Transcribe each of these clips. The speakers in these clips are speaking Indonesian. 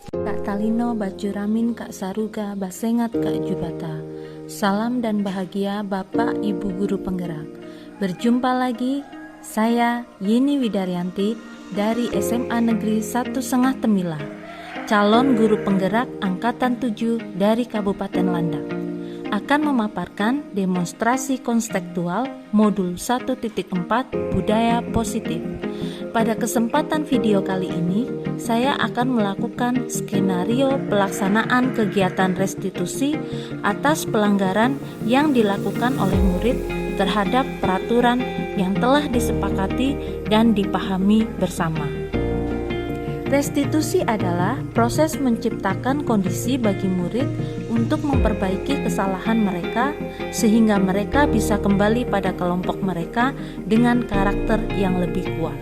Kak Talino, Bacuramin, Kak Saruga, Basengat, Kak Jubata. Salam dan bahagia Bapak Ibu Guru Penggerak. Berjumpa lagi, saya Yeni Widaryanti dari SMA Negeri 1 Sengah Temila, calon guru penggerak Angkatan 7 dari Kabupaten Landak, akan memaparkan demonstrasi konstekstual modul 1.4 Budaya Positif. Pada kesempatan video kali ini, saya akan melakukan skenario pelaksanaan kegiatan restitusi atas pelanggaran yang dilakukan oleh murid terhadap peraturan yang telah disepakati dan dipahami bersama. Restitusi adalah proses menciptakan kondisi bagi murid untuk memperbaiki kesalahan mereka sehingga mereka bisa kembali pada kelompok mereka dengan karakter yang lebih kuat.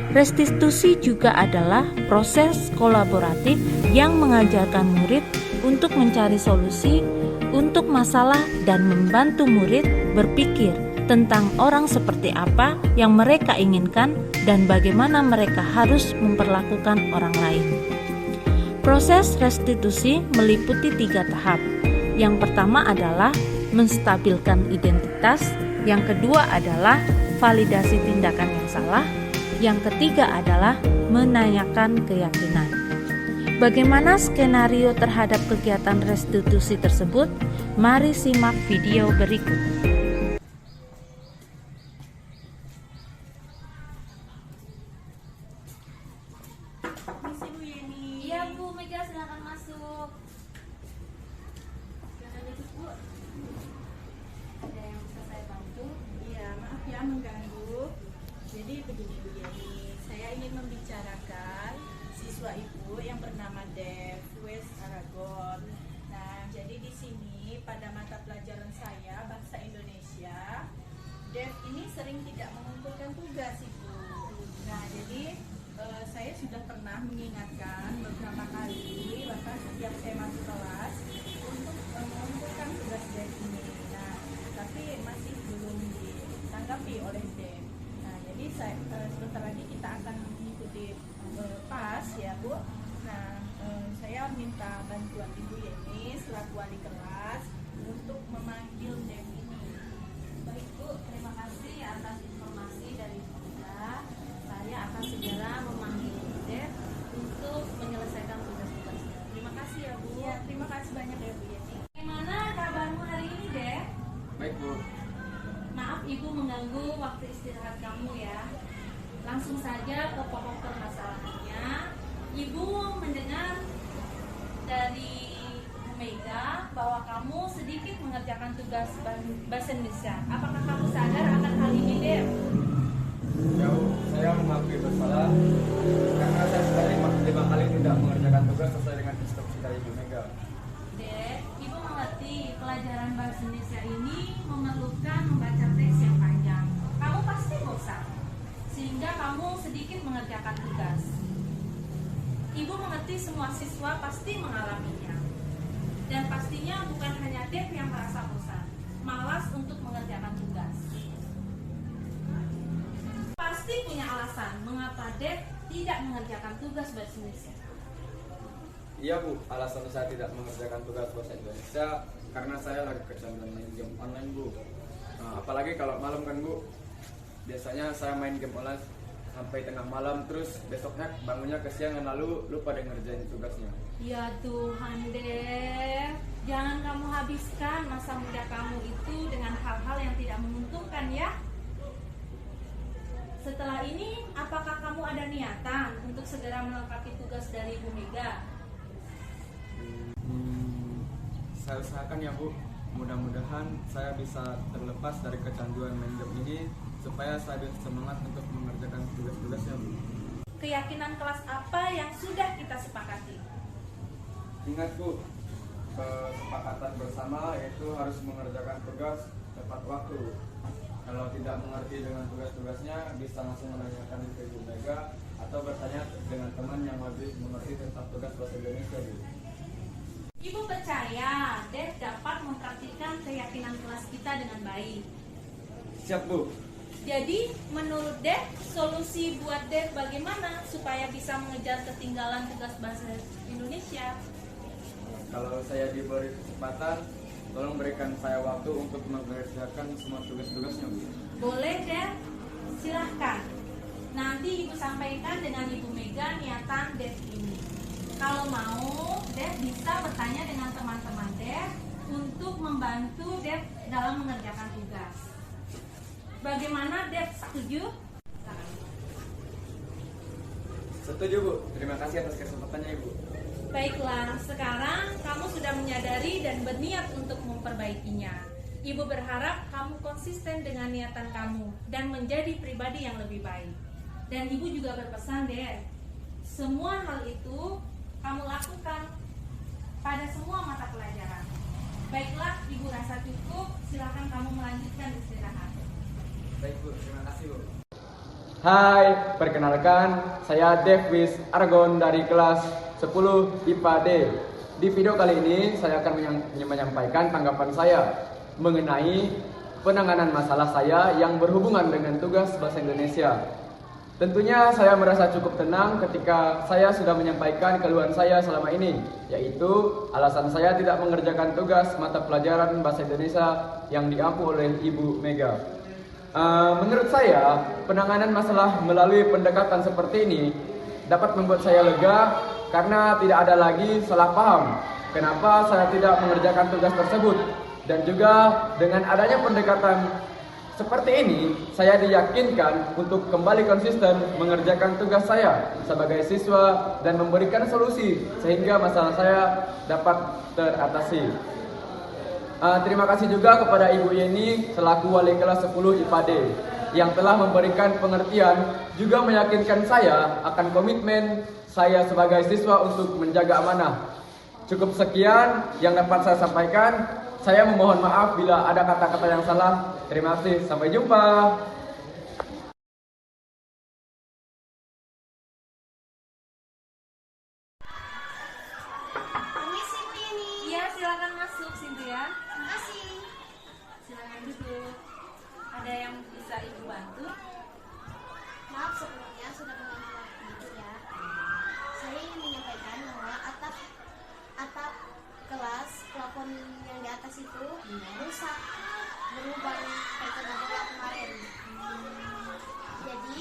Restitusi juga adalah proses kolaboratif yang mengajarkan murid untuk mencari solusi untuk masalah dan membantu murid berpikir tentang orang seperti apa yang mereka inginkan dan bagaimana mereka harus memperlakukan orang lain. Proses restitusi meliputi 3 tahap. Yang pertama adalah menstabilkan identitas, yang kedua adalah validasi tindakan yang salah, yang ketiga adalah menanyakan keyakinan. Bagaimana skenario terhadap kegiatan restitusi tersebut? Mari simak video berikut. Iya Bu Mega, silakan masuk. Silakan duduk Bu. Ada yang bisa saya bantu? Iya, maaf ya mengganggu. Jadi begini Bu Yeni, saya ingin membicarakan siswa Ibu yang bernama Dev West Aragon. Nah, jadi di sini pada mata pelajaran saya bahasa Indonesia, Dev ini sering tidak mengumpulkan tugas Ibu. Nah, jadi saya sudah pernah mengingatkan beberapa kali, bahkan setiap saya masuk kelas untuk mengumpulkan tugas Dev ini. Nah, tapi masih belum ditanggapi oleh Dev. Nah, jadi sebentar lagi kita akan mengikuti PAS ya Bu. Nah, saya minta bantuan Ibu Yeni selaku wali kelas untuk memanggil Dev ini. Baik Bu, terima kasih atas informasi dari Bu Mega. Saya akan segera memanggil Dev untuk menyelesaikan tugas-tugasnya. Terima kasih ya Bu. Ya, terima kasih banyak ya Bu Yeni. Bagaimana kabarmu hari ini Dev? Baik Bu. Maaf Ibu mengganggu waktu istirahat kamu ya. Langsung saja ke pokok permasalahannya. Ibu mendengar dari Bu Mega bahwa kamu sedikit mengerjakan tugas bahasa Indonesia. Apakah kamu sadar akan hal ini Dev? Ya Bu, saya mengakui bersalah karena saya sudah 5 kali tidak mengerjakan tugas sesuai dengan instruksi dari Ibu Mega. Dek, Ibu mengerti pelajaran bahasa Indonesia ini memerlukan membaca teks yang panjang. Kamu pasti bosan, sehingga kamu sedikit mengerjakan tugas. Ibu mengerti semua siswa pasti mengalaminya. Dan pastinya bukan hanya Dek yang merasa bosan, malas untuk mengerjakan tugas. Pasti punya alasan mengapa Dek tidak mengerjakan tugas bahasa Indonesia. Iya Bu, alasan saya tidak mengerjakan tugas bahasa Indonesia karena saya lagi kecanduan main game online Bu. Nah, apalagi kalau malam kan Bu, biasanya saya main game online sampai tengah malam, terus besoknya bangunnya kesiangan lalu lupa dengan ngerjain tugasnya. Ya Tuhan Dev, jangan kamu habiskan masa muda kamu itu dengan hal-hal yang tidak menguntungkan ya. Setelah ini, apakah kamu ada niatan untuk segera melengkapi tugas dari Bu Mega? Saya usahakan ya Bu, mudah-mudahan saya bisa terlepas dari kecanduan main game ini supaya saya bisa semangat untuk mengerjakan tugas-tugasnya Bu. Keyakinan kelas apa yang sudah kita sepakati? Ingat Bu, kesepakatan bersama yaitu harus mengerjakan tugas tepat waktu. Kalau tidak mengerti dengan tugas-tugasnya, bisa langsung menanyakan ke Ibu Mega atau bertanya dengan teman yang lebih mengerti tentang tugas bahasa Indonesia Bu. Ibu percaya Dev dapat mempraktikkan keyakinan kelas kita dengan baik. Siap Bu, Jadi menurut Dev, solusi buat Dev bagaimana supaya bisa mengejar ketinggalan tugas bahasa Indonesia? Kalau saya diberi kesempatan, tolong berikan saya waktu untuk mengerjakan semua tugas-tugasnya, Bu. Boleh Dev, silahkan. Nanti Ibu sampaikan dengan Ibu Mega niatan Dev ini. Kalau mau, Dev bisa bertanya dengan teman-teman Dev untuk membantu Dev dalam mengerjakan tugas. Bagaimana Dev, setuju? Setuju, Bu. Terima kasih atas kesempatannya, Ibu. Baiklah, sekarang kamu sudah menyadari dan berniat untuk memperbaikinya. Ibu berharap kamu konsisten dengan niatan kamu dan menjadi pribadi yang lebih baik. Dan Ibu juga berpesan, Dev, semua hal itu kamu lakukan pada semua mata pelajaran. Baiklah, Ibu rasa cukup, silakan kamu melanjutkan istirahat. Baik, Bu. Terima kasih, Bu. Hai, perkenalkan, saya Devwis Argon dari kelas 10 IPA D. Di video kali ini, saya akan menyampaikan tanggapan saya mengenai penanganan masalah saya yang berhubungan dengan tugas bahasa Indonesia. Tentunya saya merasa cukup tenang ketika saya sudah menyampaikan keluhan saya selama ini, yaitu alasan saya tidak mengerjakan tugas mata pelajaran bahasa Indonesia yang diampu oleh Ibu Mega. Menurut saya, penanganan masalah melalui pendekatan seperti ini dapat membuat saya lega karena tidak ada lagi salah paham kenapa saya tidak mengerjakan tugas tersebut. Dan juga dengan adanya pendekatan seperti ini, saya diyakinkan untuk kembali konsisten mengerjakan tugas saya sebagai siswa dan memberikan solusi sehingga masalah saya dapat teratasi. Terima kasih juga kepada Ibu Yeni selaku wali kelas 10 IPA D yang telah memberikan pengertian juga meyakinkan saya akan komitmen saya sebagai siswa untuk menjaga amanah. Cukup sekian yang dapat saya sampaikan. Saya memohon maaf bila ada kata-kata yang salah. Terima kasih. Sampai jumpa. Permisi Bu Yeni. Iya, silakan masuk, Cynthia. Makasih. Silakan duduk. Ada yang bisa Ibu bantu? Maaf sebelumnya sudah mengganggu waktu Ibu ya. Saya ingin menyampaikan bahwa atap kelas plafon yang di atas itu rusak, berlubang terkena bola kemarin. Jadi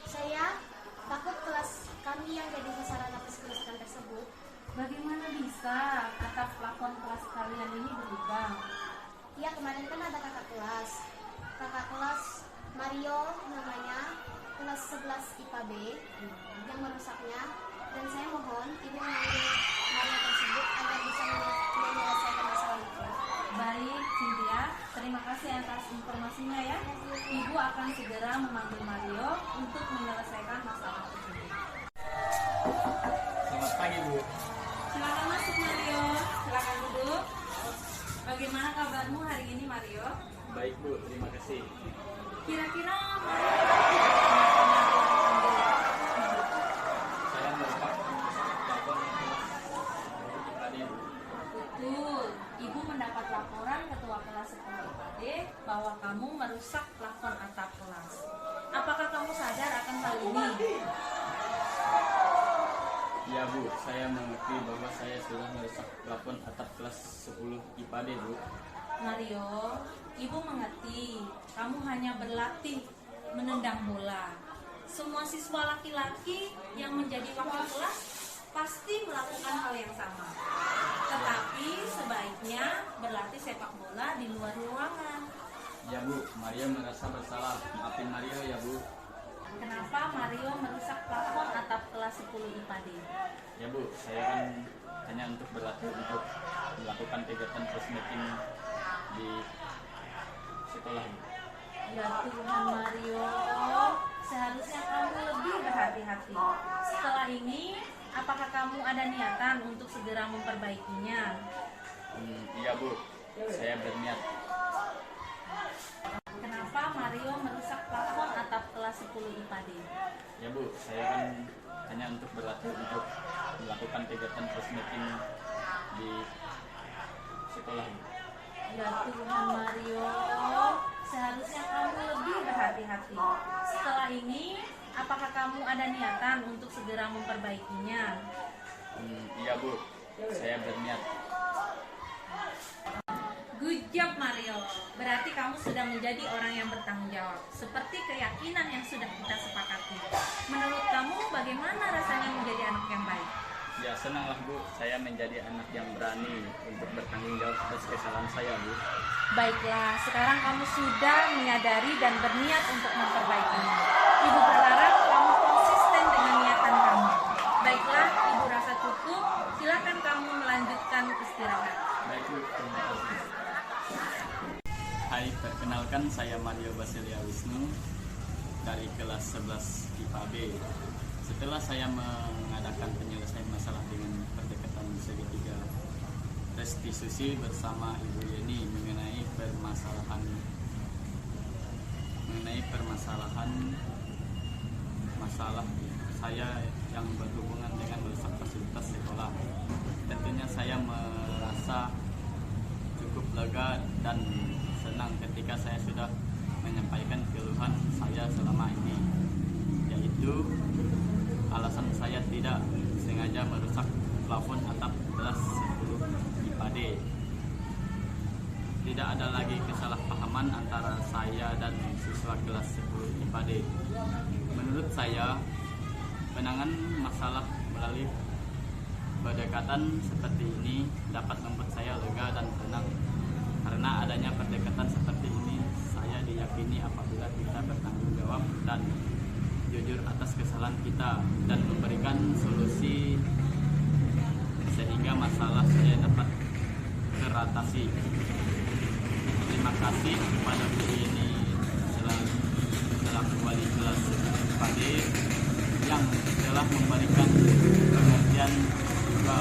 saya takut kelas kami yang jadi sasaran atas kerusakan tersebut. Bagaimana bisa atap plafon kelas kalian ini berlubang? Ya kemarin kan ada kakak kelas Mario namanya, kelas 11 IPA B yang merusaknya, dan saya mohon Ibu memanggil Mario tersebut agar bisa menyelesaikan masalah itu. Baik, Cynthia. Terima kasih atas informasinya ya. Ibu akan segera memanggil Mario untuk menyelesaikan masalah tersebut. Selamat pagi, Bu. Silakan masuk Mario. Silakan duduk. Bagaimana kabarmu hari ini Mario? Baik, Bu. Terima kasih. Kira-kira Saya merupakan plafon kelas IPA D. betul. Ibu mendapat laporan ketua kelas 10 IPAD bahwa kamu merusak plafon atap kelas. Apakah kamu sadar akan hal ini? Ya Bu, saya mengerti bahwa saya sudah merusak plafon atap kelas 10 IPA D, Bu. Mario, Ibu mengerti kamu hanya berlatih menendang bola. Semua siswa laki-laki yang menjadi wakil kelas pasti melakukan hal yang sama. Tetapi sebaiknya berlatih sepak bola di luar ruangan. Ya Bu, Mario merasa bersalah. Maafin Mario ya Bu. Kenapa Mario merusak plafon atap kelas 10 IPAD? Ya Bu, saya kan hanya untuk berlatih untuk melakukan kegiatan crossmaking di sekolah. Ya Tuhan Mario, seharusnya kamu lebih berhati-hati. Setelah ini, apakah kamu ada niatan untuk segera memperbaikinya? Iya Bu, saya berniat. Kenapa Mario merusak plafon atap kelas 10 IPAD? Ya Bu, saya kan hanya untuk berlatih untuk melakukan kegiatan crossmaking di sekolah. Ya Tuhan Mario, Seharusnya kamu lebih berhati-hati. Setelah ini, apakah kamu ada niatan untuk segera memperbaikinya? Iya Bu, saya berniat. Good job Mario. Berarti kamu sudah menjadi orang yang bertanggung jawab, seperti keyakinan yang sudah kita sepakati. Menurut kamu bagaimana rasanya menjadi anak yang baik? Ya senanglah Bu, saya menjadi anak yang berani untuk bertanggung jawab atas kesalahan saya Bu. Baiklah, sekarang kamu sudah menyadari dan berniat untuk memperbaikinya. Ibu berharap kamu konsisten dengan niatan kamu. Baiklah, Ibu rasa cukup. Silakan kamu melanjutkan istirahat. Baik Bu, terima kasih. Hai, perkenalkan saya Mario Basilia Wisnu dari kelas 11 IPA B. Setelah saya mengadakan penyelesaian masalah dengan pendekatan segitiga restitusi bersama Ibu Yeni mengenai masalah saya yang berhubungan dengan merusak fasilitas sekolah. Tentunya saya merasa cukup lega dan senang ketika saya sudah menyampaikan keluhan saya selama ini, yaitu alasan saya tidak sengaja merusak plafon atap kelas 10 IPA D. Tidak ada lagi kesalahpahaman antara saya dan siswa kelas 10 IPA D. Menurut saya, penanganan masalah melalui pendekatan seperti ini dapat membuat saya lega dan tenang. Karena adanya pendekatan seperti ini, saya diyakini apabila kita bertanggung jawab dan jujur atas kesalahan kita dan memberikan solusi sehingga masalah saya dapat teratasi. Terima kasih kepada Bu Yeni selaku wali kelas IPA D yang telah memberikan pengertian juga